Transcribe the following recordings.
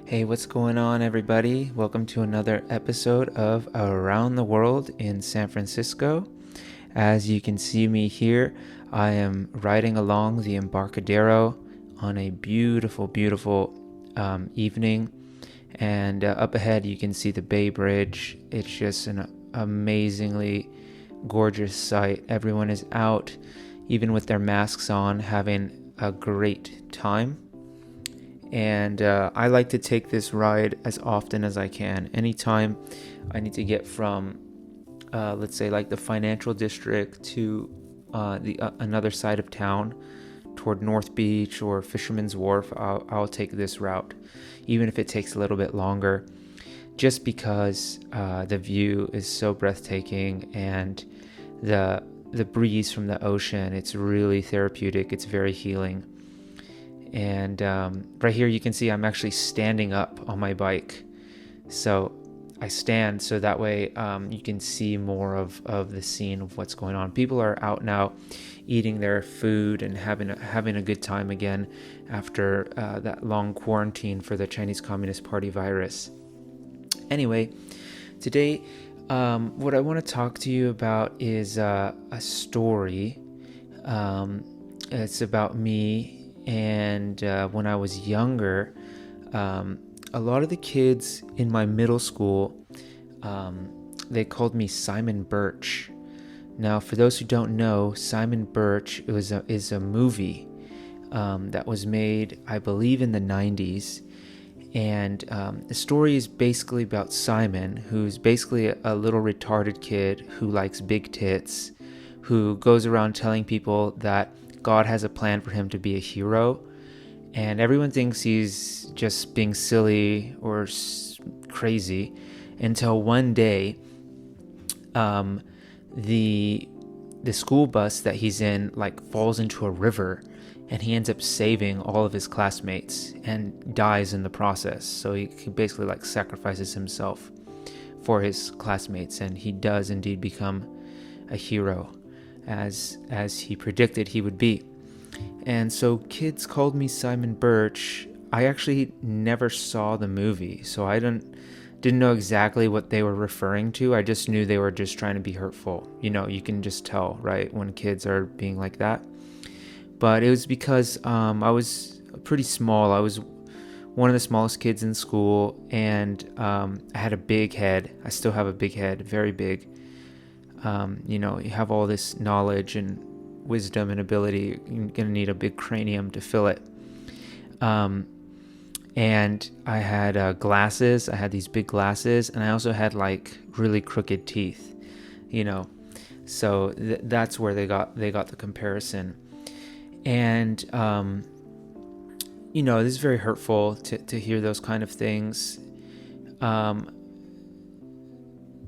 Hey, what's going on, everybody? Welcome to another episode of Around the World in San Francisco. As you can see me here, I am riding along the Embarcadero on a beautiful, beautiful evening. And up ahead, you can see the Bay Bridge. It's just an amazingly gorgeous sight. Everyone is out, even with their masks on, having a great time. And I like to take this ride as often as I can. Anytime I need to get from, let's say, like the financial district to another side of town toward North Beach or Fisherman's Wharf, I'll take this route, even if it takes a little bit longer, just because the view is so breathtaking and the breeze from the ocean. It's really therapeutic. It's very healing. And right here you can see I'm actually standing up on my bike. So I stand so that way you can see more of the scene of what's going on. People are out now eating their food and having a good time again after that long quarantine for the Chinese Communist Party virus. Anyway, today what I want to talk to you about is a story. It's about me. And when I was younger, a lot of the kids in my middle school, they called me Simon Birch. Now, for those who don't know, Simon Birch is a movie that was made, I believe, in the 90s. And the story is basically about Simon, who's basically a little retarded kid who likes big tits, who goes around telling people that God has a plan for him to be a hero, and everyone thinks he's just being silly or crazy until one day the school bus that he's in falls into a river, and he ends up saving all of his classmates and dies in the process. So he basically sacrifices himself for his classmates, and he does indeed become a hero, as he predicted he would be. And so kids called me Simon Birch. I actually never saw the movie, so I didn't know exactly what they were referring to. I just knew they were just trying to be hurtful. You can just tell, right, when kids are being like that. But it was because I was pretty small. I was one of the smallest kids in school, and I had a big head. I still have a big head, very big. You have all this knowledge and wisdom and ability. You're going to need a big cranium to fill it. And I had glasses. I had these big glasses, and I also had really crooked teeth, So that's where they got the comparison. And, this is very hurtful to hear those kind of things.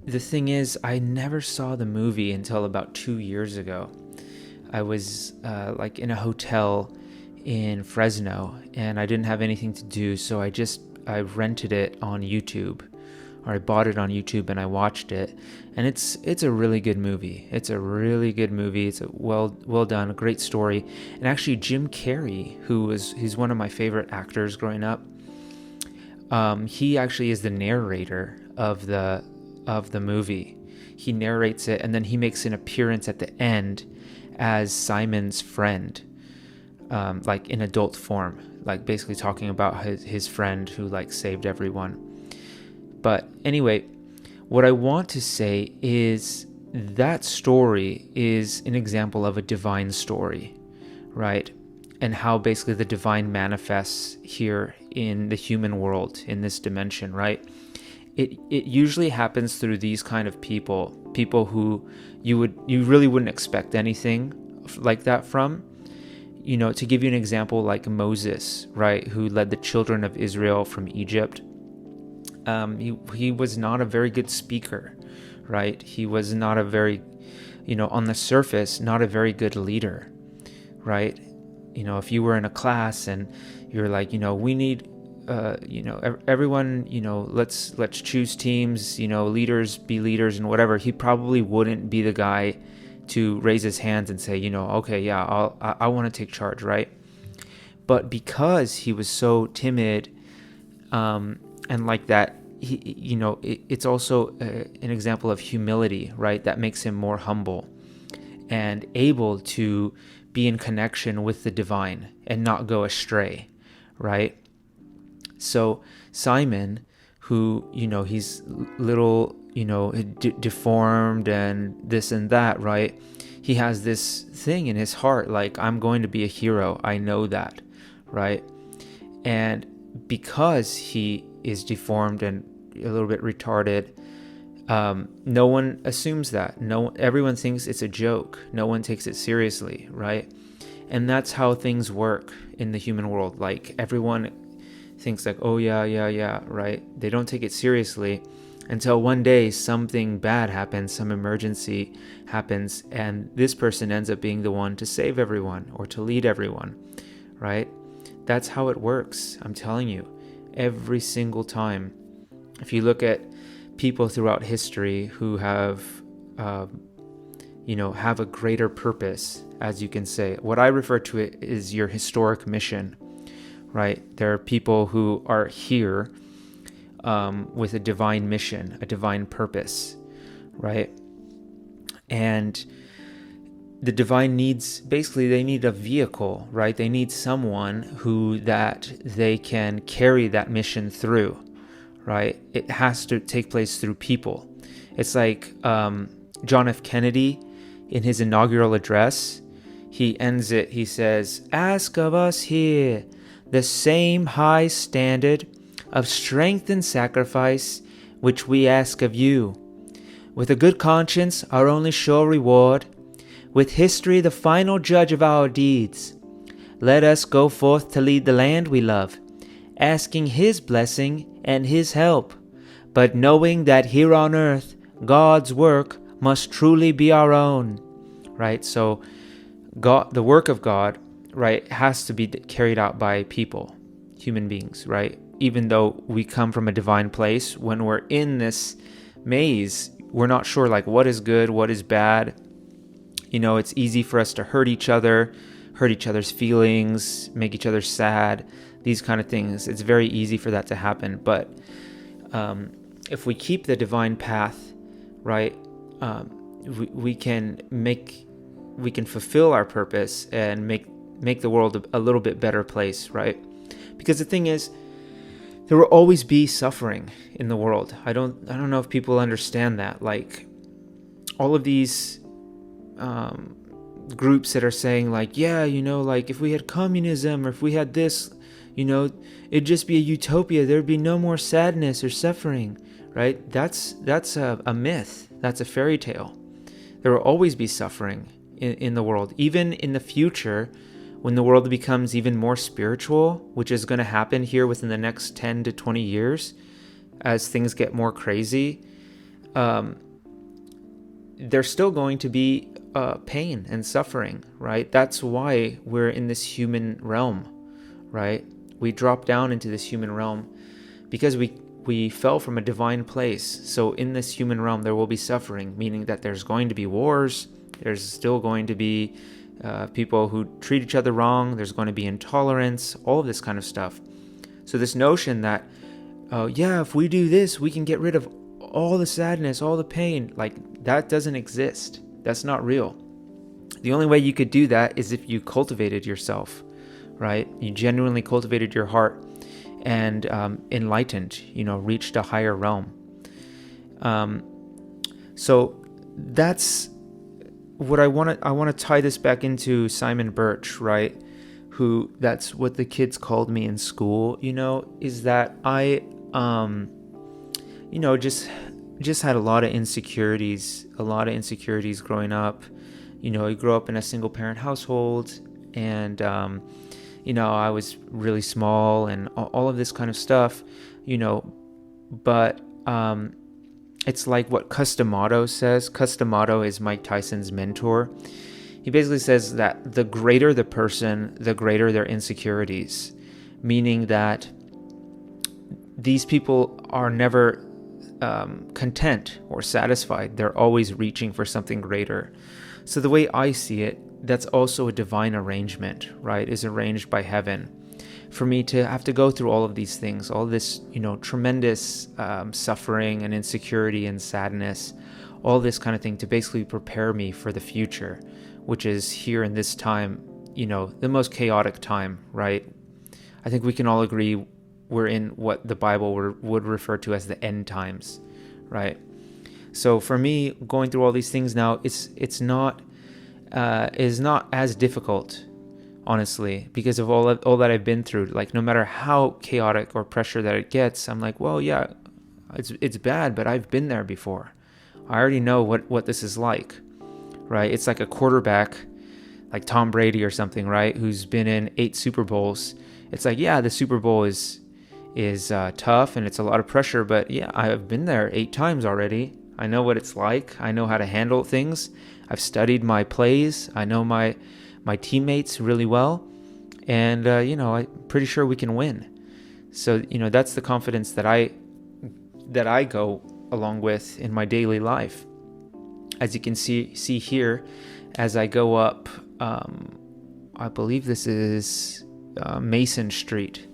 The thing is, I never saw the movie until about 2 years ago. I was in a hotel in Fresno, and I didn't have anything to do, so I rented it on YouTube, or I bought it on YouTube and I watched it. And it's a really good movie. It's a really good movie. It's a well done, a great story. And actually, Jim Carrey, he's one of my favorite actors growing up. He actually is the narrator of the movie. He narrates it, and then he makes an appearance at the end as Simon's friend, in adult form, basically talking about his friend who saved everyone. But anyway, what I want to say is that story is an example of a divine story, right? And how basically the divine manifests here in the human world, in this dimension, right? It usually happens through these kind of people who you really wouldn't expect anything like that from. To give you an example, like Moses, right, who led the children of Israel from Egypt. He was not a very good speaker, right? He was not a very, on the surface, not a very good leader, right? If you were in a class and you're we need everyone, let's choose teams, leaders be leaders and whatever. He probably wouldn't be the guy to raise his hands and say, okay, yeah, I want to take charge, right? But because he was so timid And like that, it's also an example of humility, right? That makes him more humble and able to be in connection with the divine and not go astray, right? So Simon, who, he's little, deformed and this and that, right? He has this thing in his heart, like, I'm going to be a hero. I know that, right? And because he is deformed and a little bit retarded, no one assumes that. Everyone thinks it's a joke. No one takes it seriously, right? And that's how things work in the human world. Like, everyone thinks like, oh yeah, right? They don't take it seriously until one day something bad happens, some emergency happens, and this person ends up being the one to save everyone or to lead everyone, right? That's how it works. I'm telling you, every single time. If you look at people throughout history who have a greater purpose, as you can say, what I refer to it is your historic mission, right? There are people who are here with a divine mission, a divine purpose, right? And the divine they need a vehicle, right? They need someone that they can carry that mission through, right? It has to take place through people. It's like John F. Kennedy, in his inaugural address, he ends it, he says, "Ask of us here the same high standard of strength and sacrifice which we ask of you. With a good conscience, our only sure reward, with history the final judge of our deeds, let us go forth to lead the land we love, asking His blessing and His help, but knowing that here on earth God's work must truly be our own." Right? So God, the work of God, right, has to be carried out by people, human beings, right? Even though we come from a divine place, when we're in this maze, we're not sure like what is good, what is bad. It's easy for us to hurt each other's feelings, make each other sad, these kind of things. It's very easy for that to happen. But if we keep the divine path, right, we can fulfill our purpose and make the world a little bit better place, right? Because the thing is, there will always be suffering in the world. I don't know if people understand that. Like, all of these groups that are saying like, yeah, like if we had communism or if we had this, it'd just be a utopia. There'd be no more sadness or suffering, right? That's a myth. That's a fairy tale. There will always be suffering in the world, even in the future, when the world becomes even more spiritual, which is going to happen here within the next 10 to 20 years as things get more crazy. There's still going to be pain and suffering, right? That's why we're in this human realm, right? We drop down into this human realm because we fell from a divine place. So in this human realm, there will be suffering, meaning that there's going to be wars. There's still going to be people who treat each other wrong. There's going to be intolerance, all of this kind of stuff. So this notion that, if we do this, we can get rid of all the sadness, all the pain, like that doesn't exist. That's not real. The only way you could do that is if you cultivated yourself, right? You genuinely cultivated your heart and enlightened, reached a higher realm. So that's what I want to tie this back into Simon Birch, right? That's what the kids called me in school, is that I, just had a lot of insecurities growing up. I grew up in a single parent household, and, I was really small and all of this kind of stuff, but, it's like what Cus D'Amato says. Cus D'Amato is Mike Tyson's mentor. He basically says that the greater the person, the greater their insecurities, meaning that these people are never content or satisfied. They're always reaching for something greater. So the way I see it, that's also a divine arrangement, right? Is arranged by heaven. for me to have to go through all of these things, all this, tremendous suffering and insecurity and sadness, all this kind of thing to basically prepare me for the future, which is here in this time, the most chaotic time, right? I think we can all agree we're in what the Bible would refer to as the end times, right? So for me, going through all these things now, it's not as difficult, honestly, because of all that I've been through. Like, no matter how chaotic or pressure that it gets, I'm like, well, yeah, it's bad, but I've been there before. I already know what this is like, right? It's like a quarterback, like Tom Brady or something, right? Who's been in 8 Super Bowls. It's like, yeah, the Super Bowl is tough and it's a lot of pressure, but yeah, I've been there 8 times already. I know what it's like. I know how to handle things. I've studied my plays. I know my teammates really well, and I'm pretty sure we can win. So that's the confidence that I go along with in my daily life. As you can see here, as I go up, I believe this is Mason Street.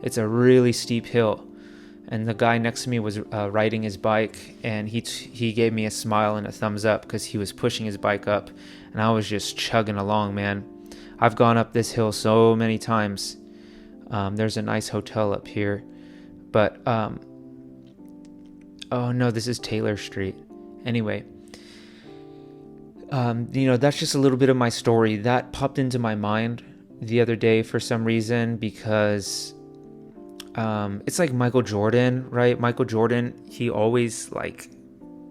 It's a really steep hill, and the guy next to me was riding his bike, and he gave me a smile and a thumbs up because he was pushing his bike up, and I was just chugging along, man. I've gone up this hill so many times. There's a nice hotel up here, but oh no, this is Taylor Street. Anyway, that's just a little bit of my story that popped into my mind the other day for some reason, because it's like Michael Jordan, right? Michael Jordan, he always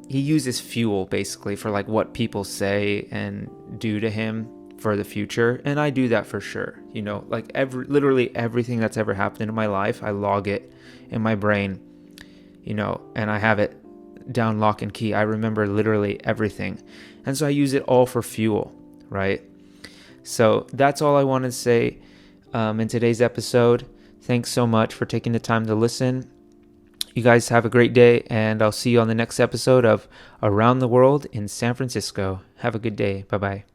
he uses fuel basically for what people say and do to him for the future. And I do that for sure. Literally everything that's ever happened in my life, I log it in my brain, and I have it down lock and key. I remember literally everything. And so I use it all for fuel, right? So that's all I wanted to say in today's episode. Thanks so much for taking the time to listen. You guys have a great day, and I'll see you on the next episode of Around the World in San Francisco. Have a good day. Bye-bye.